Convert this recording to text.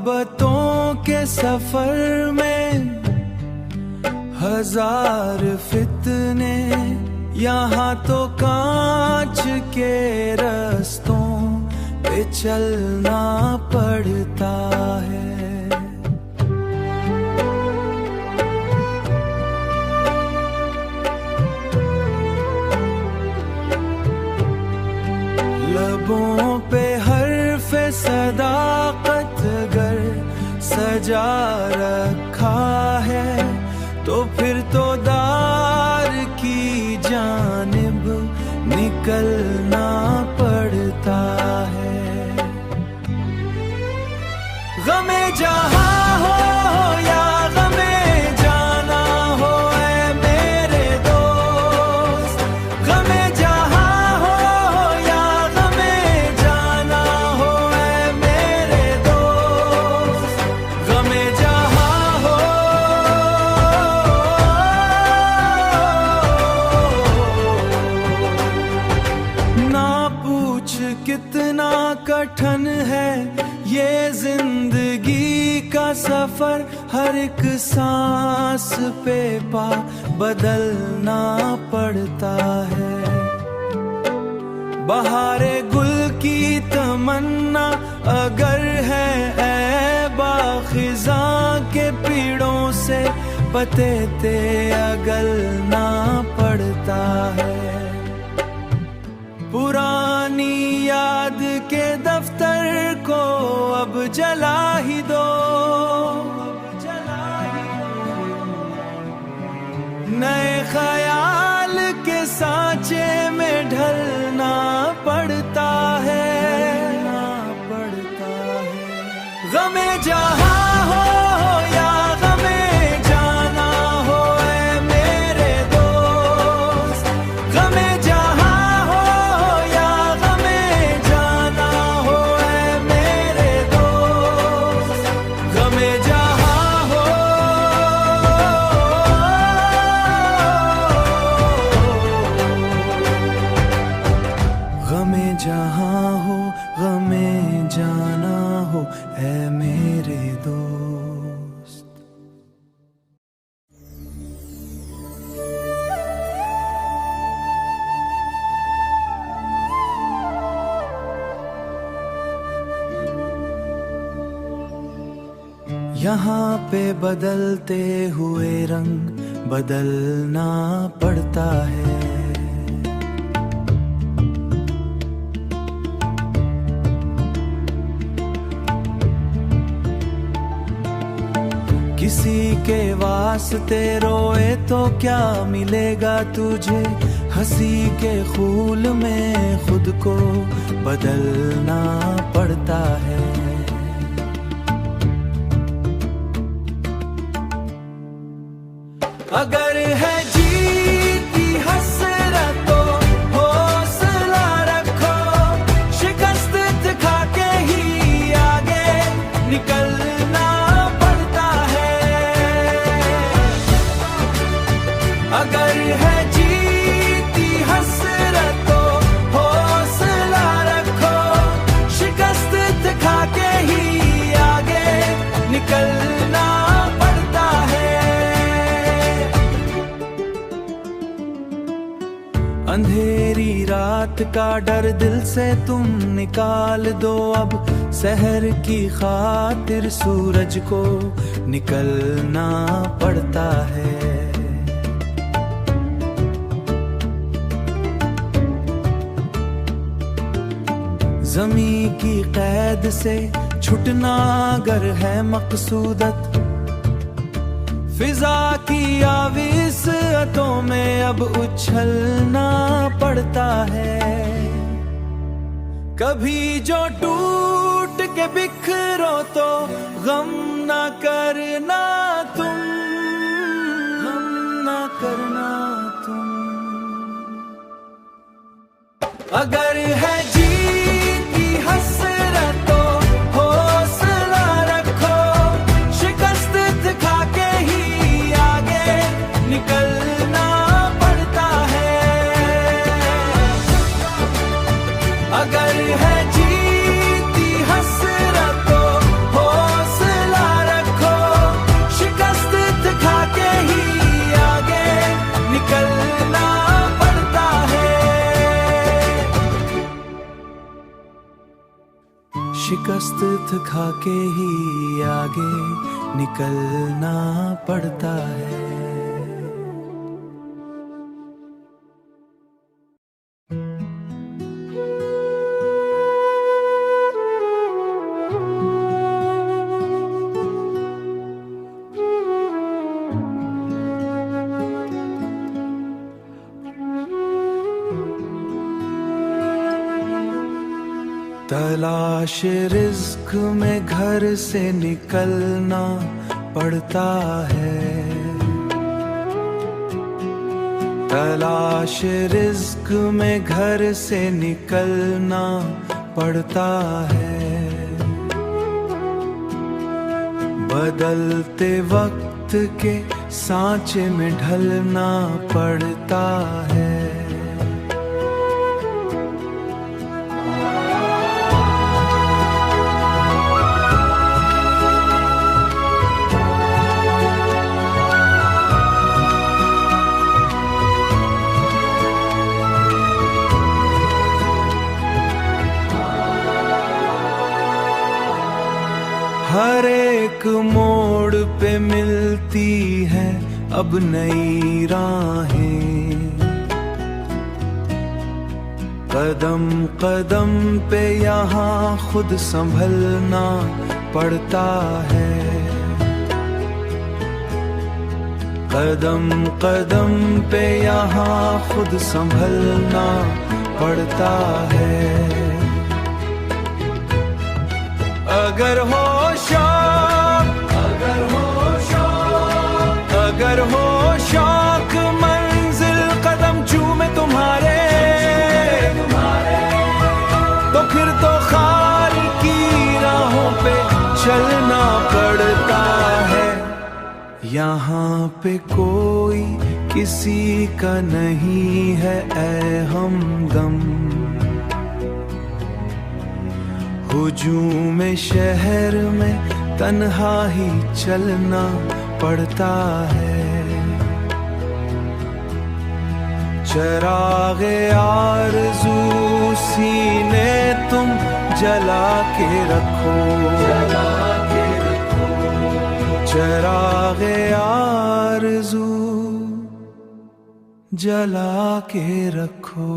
मोहब्बतों के सफर में हजार फितने, यहाँ तो कांच के रस्तों पे चलना पड़ता है। लबों पे हर्फ़े सदाकत गर सजा रखा है, तो फिर तो दार की जानिब निकलना पड़ता है। गमे जहां हो या गमे जाना हो ऐ मेरे दोस्त, गमे जहां हो या गमे जाना हो ऐ मेरे दोस्त, गमे जहां हो। ना पूछ कितना कठिन है ये जिंदगी का सफर, हर एक सांस पे पा बदलना पड़ता है। बहारे गुल की तमन्ना अगर है ऐ बाखिजां के पीड़ों से बतेते अगलना पड़ता है। पुरानी याद के दफ्तर को अब जला ही दो, नए ख्याल के सांचे में ढलना पड़ता है। गमे जहां हो या गमे जाना हो ऐ मेरे दोस्त, गमे जहां हो या गमे जाना हो ऐ मेरे दोस्त, गमे जहां हो। गमे जहां हो गमे जाना हो ऐ मेरे दोस्त। यहाँ पे बदलते हुए रंग बदलना पड़ता है। किसी के वास्ते रोए तो क्या मिलेगा तुझे, हंसी के खूल में खुद को बदलना पड़ता है। अगर है जीत की हसरत तो हौसला रखो, शिकस्त खा के ही आगे निकलना पड़ता है। अगर है जीत की हसरत तो हौसला रखो, शिकस्त खा के ही आगे निकलना पड़ता है। अंधेरी रात का डर दिल से तुम निकाल दो, अब शहर की खातिर सूरज को निकलना पड़ता है। ज़मी की कैद से छुटना अगर है मकसूदत, फिजा की आविसतों में अब उछलना पड़ता है। कभी जो टूट के बिखरो तो गम ना करना तुम, गम ना करना तुम। अगर है जीत की हसरत तो हौसला रखो, शिकस्त खा के ही आगे निकलना पड़ता है। अगर है जीत की हसरत तो हौसला शिकस्त खा के ही आगे निकलना पड़ता है। तलाश रिज़्क में घर से निकलना पड़ता है। तलाश रिज़्क में घर से निकलना पड़ता है। बदलते वक्त के सांचे में ढलना पड़ता है। हर एक मोड़ पे मिलती है अब नई राहें। कदम कदम पे यहाँ खुद संभलना पड़ता है। कदम कदम पे यहाँ खुद संभलना पड़ता है। अगर हो शौक मंजिल कदम चूमे तुम्हारे, तो फिर तो खाल की राहों पे चलना पड़ता है। यहाँ पे कोई किसी का नहीं है ऐ हमदम। हुजूम शहर में तन्हा ही चलना पड़ता है। चिरागे आरज़ू सीने तुम जला के रखो। चिरागे आरज़ू जला के रखो।